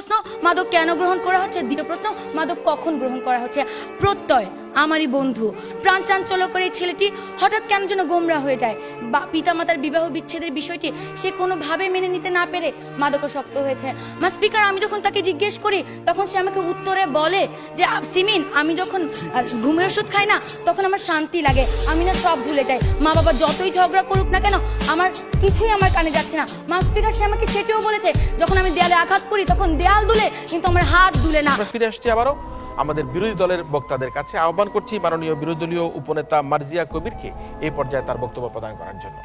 প্রশ্ন, মাদক কেন গ্রহণ করা হচ্ছে? দ্বিতীয় প্রশ্ন, মাদক কখন গ্রহণ করা হচ্ছে? প্রত্যয় আমারই বন্ধু, প্রাণ চাঞ্চল্যকর এই ছেলেটি হঠাৎ কেন যেন গোমরা হয়ে যায়। বা পিতামাতার বিবাহ বিচ্ছেদের বিষয়টি সে কোনোভাবে মেনে নিতে না পেরে মাদকাসক্ত হয়েছে। স্পিকার, আমি যখন তাকে জিজ্ঞেস করি তখন সে আমাকে উত্তরে বলে যে সিমিন, আমি যখন ঘুমের ওষুধ খাই না তখন আমার শান্তি লাগে, আমি না সব ভুলে যাই। মা বাবা যতই ঝগড়া করুক না কেন আমার কিছুই আমার কানে যাচ্ছে না। স্পিকার, সে আমাকে সেটিও বলেছে যখন আমি দেয়ালে আঘাত করি তখন দেয়াল দুলে কিন্তু আমার হাত দুলে না। ফিরে আসছি আবারও আমাদের বিরোধী দলের বক্তাদের কাছে। আহ্বান করছি মাননীয় বিরোধী দলীয় উপনেতা মার্জিয়া কবিরকে এই পর্যায়ে তার বক্তব্য প্রদান করার জন্য।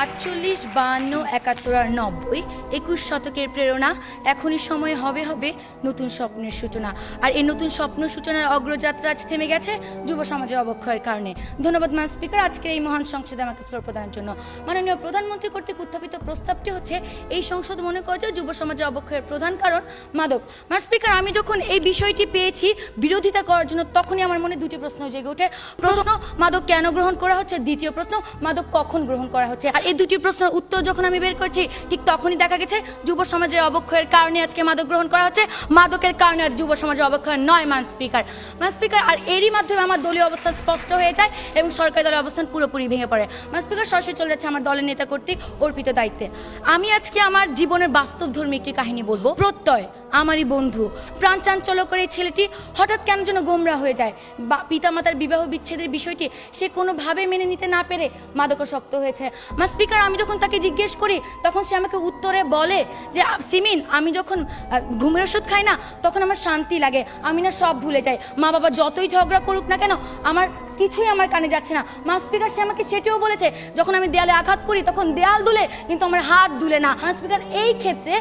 48, 52, 71 আর 90, 21 শতকের প্রেরণা। এখনই সময় হবে নতুন স্বপ্নের সূচনা। আর এই নতুন স্বপ্ন সূচনার অগ্রযাত্রা আজ থেমে গেছে যুব সমাজের অবক্ষয়ের কারণে। ধন্যবাদ ম্যাম স্পিকার, আজকের এই মহান সংসদে আমাকে শ্রদ্ধা প্রদানের জন্য। মাননীয় প্রধানমন্ত্রী কর্তৃক উত্থাপিত প্রস্তাবটি হচ্ছে এই সংসদ মনে করে যে যুব সমাজের অবক্ষয়ের প্রধান কারণ মাদক। ম্যাম স্পিকার, আমি যখন এই বিষয়টি পেয়েছি বিরোধিতা করার জন্য তখনই আমার মনে দুটি প্রশ্ন জেগে ওঠে। প্রশ্ন, মাদক কেন গ্রহণ করা হচ্ছে? দ্বিতীয় প্রশ্ন, মাদক কখন গ্রহণ করা হচ্ছে? এই দুটি প্রশ্নের উত্তর যখন আমি বের করছি ঠিক তখনই দেখা গেছে যুব সমাজের অবক্ষয়ের কারণে আজকে মাদক গ্রহণ করা হচ্ছে, মাদকের কারণে আজ যুব সমাজের অবক্ষয় নয় ম্যাম স্পিকার। ম্যাম স্পিকার, আর এরই মাধ্যমে আমার দলীয় অবস্থান স্পষ্ট হয়ে যায় এবং সরকারি দলের অবস্থান পুরোপুরি ভেঙে পড়ে। ম্যাম স্পিকার, সরাসরি চলে যাচ্ছে আমার দলের নেতা কর্তৃক অর্পিত দায়িত্বে। আমি আজকে আমার জীবনের বাস্তবধর্মী একটি কাহিনী বলবো। প্রত্যয় আমারই বন্ধু, প্রাণ চাঞ্চল্যকর এই ছেলেটি হঠাৎ কেন যেন গোমরা হয়ে যায়। বা পিতামাতার বিবাহ বিচ্ছেদের বিষয়টি সে কোনোভাবে মেনে নিতে না পেরে মাদকাসক্ত হয়েছে। ম্যাম স্পিকার, আমি যখন তাকে জিজ্ঞেস করি তখন সে আমাকে উত্তরে বলে যে সিমিন, আমি যখন ঘুমের ওষুধ খাই না তখন আমার শান্তি লাগে, আমি না সব ভুলে যাই। মা বাবা যতই ঝগড়া করুক না কেন আমার কিছুই আমার কানে যাচ্ছে না। ম্যাম স্পিকার, সে আমাকে সেটিও বলেছে যখন আমি দেয়ালে আঘাত করি তখন দেয়াল দুলে কিন্তু আমার হাত দুলে না। ম্যাম স্পিকার, এই ক্ষেত্রে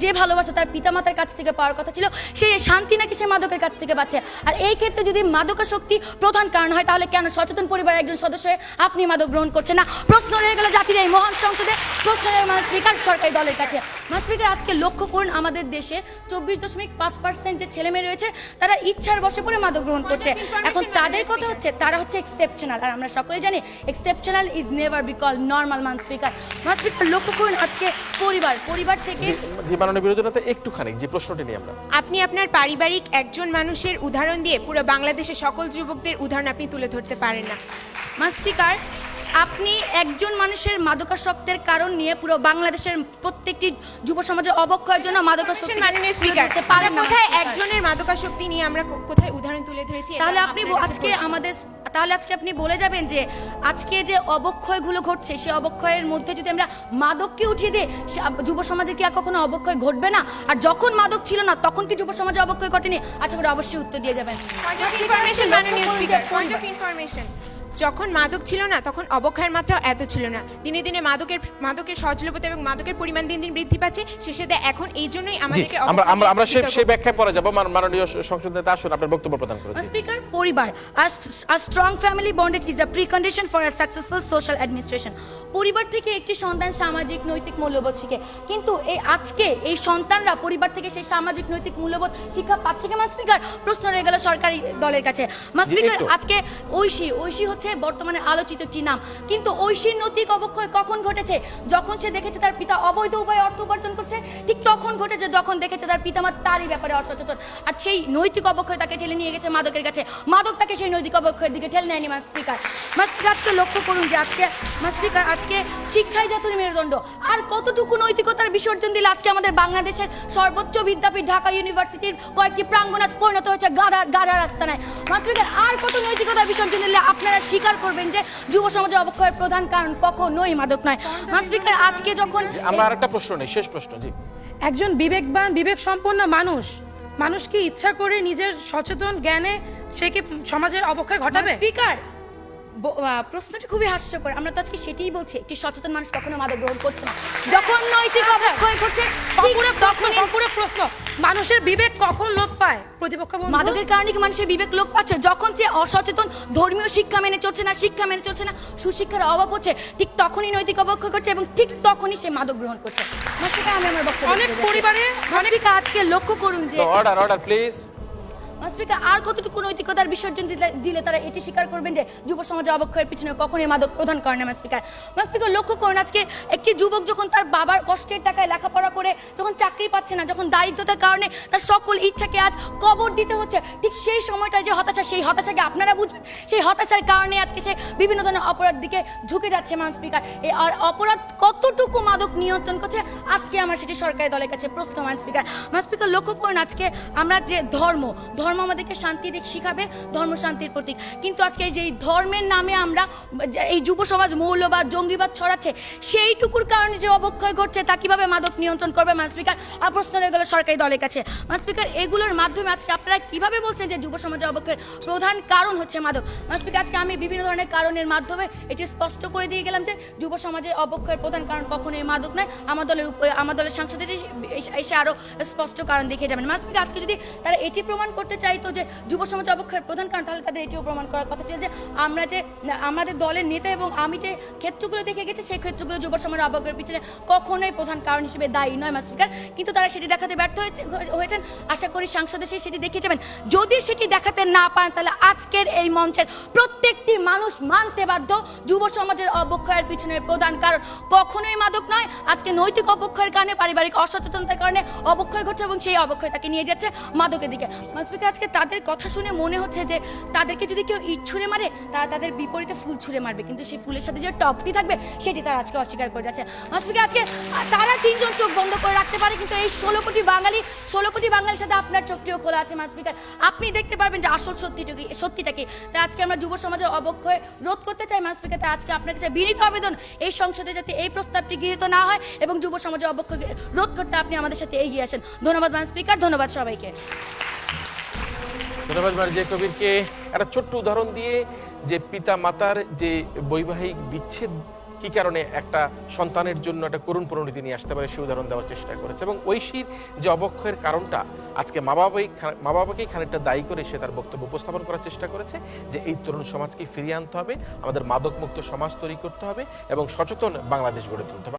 যে ভালোবাসা তার পিতামাতার কাছ থেকে পাওয়ার কথা ছিল সেই শান্তি নাকি সে মাদকের কাছ থেকে পাচ্ছে। আর এই ক্ষেত্রে যদি মাদকাসক্তি প্রধান কারণ হয় তাহলে কেন সচেতন পরিবারের একজন সদস্য হয়ে আপনি মাদক গ্রহণ করছেন না? প্রশ্ন রয়ে গেল জাতির এই মহান সংসদে, প্রশ্ন রয়ে ম্যাম স্পিকার সরকারি দলের কাছে। ম্যাম স্পিকার, আজকে লক্ষ্য করুন আমাদের দেশে 24.5% যে ছেলে মেয়ে রয়েছে তারা ইচ্ছার বশে পড়ে মাদক গ্রহণ করছে। এখন তাদের কথা হচ্ছে তারা হচ্ছে এক্সেপশনাল, আর আমরা সকলে জানি exceptional is never be called normal. Ma'am speaker, লক্ষ্য করুন আজকে পরিবার থেকে যে মাননীয় বিরোধী নেতা একটুখানি যে প্রশ্নটি নিয়ে আমরা আপনি আপনার পারিবারিক একজন মানুষের উদাহরণ দিয়ে পুরো বাংলাদেশের সকল যুবকদের উদাহরণ আপনি তুলে ধরতে পারেন না। ম্যাম স্পিকার, আপনি একজন মানুষের মাদকাসক্তের কারণ নিয়ে পুরো বাংলাদেশের প্রত্যেকটি যুব সমাজের অবক্ষয়ের জন্য মাদকাসক্তি মাননীয় স্পিকার, কোথায় একজনের মাদকাসক্তি নিয়ে আমরা কোথায় উদাহরণ তুলে ধরেছি? তাহলে আপনি আজকে আপনি বলে যাবেন যে আজকে যে অবক্ষয়গুলো ঘটছে সেই অবক্ষয়ের মধ্যে যদি আমরা মাদককে উঠিয়ে দিই যুব সমাজে কি আর কখনো অবক্ষয় ঘটবে না? আর যখন মাদক ছিল না তখন কি যুব সমাজে অবক্ষয় ঘটেনি? আচ্ছা করে অবশ্যই উত্তর দিয়ে যাবেন। মাননীয় স্পিকার, পয়েন্ট অফ ইনফরমেশন, যখন মাদক ছিল না তখন অবক্ষয়ের মাত্রা এত ছিল না। দিনে দিনে মাদকের সহজলভ্যতা এবং মাদকের পরিমাণ দিন দিন বৃদ্ধি পাচ্ছে। শেষে এখন এই জন্যই আমাদেরকে আমরা সেই ব্যাখ্যায় পরে যাব। মাননীয় সংসদ নেতা আসুন আপনার বক্তব্য প্রদান করুন। স্পিকার, পরিবার a strong family bondage is a precondition for a successful social administration. পরিবার থেকে একটি সন্তান সামাজিক নৈতিক মূল্যবোধ শিখে, কিন্তু আজকে এই সন্তানরা পরিবার থেকে সেই সামাজিক নৈতিক মূল্যবোধ শিক্ষা পাচ্ছে কি? ম্যাম স্পিকার, প্রশ্ন রয়ে গেল সরকারি দলের কাছে। ম্যাম স্পিকার, আজকে ঐশী হচ্ছে বর্তমানে আলোচিত একটি নাম, কিন্তু ঐশীর নৈতিক অবক্ষয় কখন ঘটেছে? যখন সে দেখেছে তার পিতা অবৈধ উপায়ে অর্থ উপার্জন করছে, ঠিক তখন ঘটেছে যখন দেখেছে তার পিতামাতা তারই ব্যাপারে অসচেতন। আর সেই নৈতিক অবক্ষয় তাকে ঠেলে নিয়ে গেছে মাদকের কাছে, মাদক তাকে সেই নৈতিক অবক্ষয়ের দিকে ঠেলে নেয়নি। ম্যাম স্পিকার, আজকে লক্ষ্য করুন যে আজকে শিক্ষাই জাতীয় মেরুদণ্ড। আর কতটুকু নৈতিকতার বিসর্জন দিলে আজকে আমাদের বাংলাদেশের সর্বোচ্চ বিদ্যাপীঠ ঢাকা ইউনিভার্সিটির কয়েকটি প্রাঙ্গণ আজ পরিণত হয়েছে গাধার রাস্তায়। ম্যাম স্পিকার, আর কত নৈতিকতার বিসর্জন দিলে আপনারা স্বীকার করবেন যে যুব সমাজের অবক্ষয়ের প্রধান কারণ কখনোই মাদক নয়? ম্যাম স্পিকার, আজকে যখন আমরা আরেকটা প্রশ্ন নেই, শেষ প্রশ্ন। জি, একজন বিবেকবান বিবেক সম্পন্ন মানুষ কি ইচ্ছা করে নিজের সচেতন জ্ঞানে সে কি সমাজের অবক্ষয় ঘটাবে? স্পিকার, প্রশ্নটি খুবই হাস্যকর। আমরা তো আজকে সেটাই বলছি, একটি সচেতন মানুষ কখনো মাদক গ্রহণ করছে না। যখন নৈতিক অবক্ষয় ঘটছে সম্পূর্ণ প্রশ্ন, মানুষের বিবেক কখন লোপ পায়? প্রতিপক্ষ বন্ধু, মাদকের কারণে কি মানুষের বিবেক লোপ পাচ্ছে? যখন সে অসচেতন, ধর্মীয় শিক্ষা মেনে চলছে না, সুশিক্ষার অভাব হচ্ছে, ঠিক তখনই নৈতিক অবক্ষয় করছে এবং ঠিক তখনই সে মাদক গ্রহণ করছে। আমি আমার বক্তব্য অনেক পরিবারে আজকে লক্ষ্য করুন যে অর্ডার প্লিজ। স্পিকার আর কতটুকু নৈতিকতার বিসর্জন দিলে তারা এটি স্বীকার করবেন যে যুব সমাজে অবক্ষয়ের পিছনে কখনোই মাদক প্রধান কারণ না স্পিকার লক্ষ্য করুন আজকে একটি যুবক যখন তার বাবার কষ্টের টাকায় লেখাপড়া করে যখন চাকরি পাচ্ছে না, যখন দারিদ্রতার কারণে তার সকল ইচ্ছাকে আজ কবর দিতে হচ্ছে, ঠিক সেই সময়টায় যে হতাশা, সেই হতাশাকে আপনারা বুঝবেন। সেই হতাশার কারণে আজকে সে বিভিন্ন ধরনের অপরাধ দিকে ঝুঁকে যাচ্ছে স্পিকার। এই আর অপরাধ কতটুকু মাদক নিয়ন্ত্রণ করছে আজকে আমার সেটি সরকারি দলের কাছে প্রশ্ন স্পিকার লক্ষ্য করুন আজকে আমরা যে ধর্ম আমাদেরকে শান্তি দিক শিখাবে, ধর্ম শান্তির প্রতীক, কিন্তু আজকে যে ধর্মের নামে আমরা এই যুব সমাজ মৌলবাদ জঙ্গিবাদ ছড়াচ্ছে, সেইটুকুর কারণে যে অবক্ষয় ঘটছে তা কিভাবে মাদক নিয়ন্ত্রণ করবে স্পিকার? প্রশ্ন রয়ে গেল সরকারি দলের কাছে স্পিকার। এগুলোর মাধ্যমে আজকে আপনারা কিভাবে বলছেন যে যুব সমাজে অবক্ষয়ের প্রধান কারণ হচ্ছে মাদক? স্পিকার আজকে আমি বিভিন্ন ধরনের কারণের মাধ্যমে এটি স্পষ্ট করে দিয়ে গেলাম যে যুব সমাজে অবক্ষয়ের প্রধান কারণ কখনোই মাদক নয়। আমার দলের সাংসদের এসে আরো স্পষ্ট কারণ দেখিয়ে যাবেন স্পিকার। আজকে যদি তারা এটি প্রমাণ করতে চাইতো যে যুব সমাজ অবক্ষয়ের প্রধান কারণ, তাহলে তাদের এটিও প্রমাণ করার কথা ছিল যে আমরা যে আমাদের দলের নেতা এবং আমি যে ক্ষেত্রগুলো দেখে গেছি সেই ক্ষেত্রগুলো যুব সমাজের অবক্ষয়ের পিছনে কখনোই প্রধান কারণ হিসেবে দায়ী নয় স্পিকার। কিন্তু তারা সেটি দেখাতে ব্যর্থ হয়েছেন। আশা করি সাংসদ এসে সেটি দেখিয়ে যাবেন। যদি সেটি দেখাতে না পারেন তাহলে আজকের এই মঞ্চের প্রত্যেকটি মানুষ মানতে বাধ্য যুব সমাজের অবক্ষয়ের পিছনের প্রধান কারণ কখনোই মাদক নয়। আজকে নৈতিক অবক্ষয়ের কারণে, পারিবারিক অসচেতনতার কারণে অবক্ষয় ঘটছে এবং সেই অবক্ষয় তাকে নিয়ে যাচ্ছে মাদকের দিকে স্পিকার। আজকে তাদের কথা শুনে মনে হচ্ছে যে তাদেরকে যদি কেউ ইট ছুঁড়ে মারে তারা তাদের বিপরীতে ফুল ছুঁড়ে মারবে, কিন্তু সেই ফুলের সাথে যে টপটি থাকবে সেটি তারা আজকে অস্বীকার করে যাচ্ছে স্পিকার। আজকে তারা তিনজন চোখ বন্ধ করে রাখতে পারে, কিন্তু এই 16 কোটি বাঙালির সাথে আপনার চোখটিও খোলা আছে স্পিকার। আপনি দেখতে পারবেন যে আসল সত্যিটা কি। তাই আজকে আমরা যুব সমাজের অবক্ষয় রোধ করতে চাই স্পিকার। তাই আজকে আপনার কাছে বিনীত আবেদন এই সংসদে যাতে এই প্রস্তাবটি গৃহীত না হয় এবং যুব সমাজের অবক্ষয় রোধ করতে আপনি আমাদের সাথে এগিয়ে আসেন। ধন্যবাদ স্পিকার, ধন্যবাদ সবাইকে। ধন্যবাদ মার্জিয়া কবিরকে। একটা ছোট্ট উদাহরণ দিয়ে যে পিতা মাতার যে বৈবাহিক বিচ্ছেদ কি কারণে একটা সন্তানের জন্য একটা করুণ পরিণতি নিয়ে আসতে পারে সেই উদাহরণ দেওয়ার চেষ্টা করেছে, এবং ঐশীর যে অবক্ষয়ের কারণটা আজকে মা বাবাকেই খানিকটা দায়ী করে সে তার বক্তব্য উপস্থাপন করার চেষ্টা করেছে যে এই তরুণ সমাজকে ফিরিয়ে আনতে হবে, আমাদের মাদকমুক্ত সমাজ তৈরি করতে হবে এবং সচেতন বাংলাদেশ গড়ে তুলতে হবে।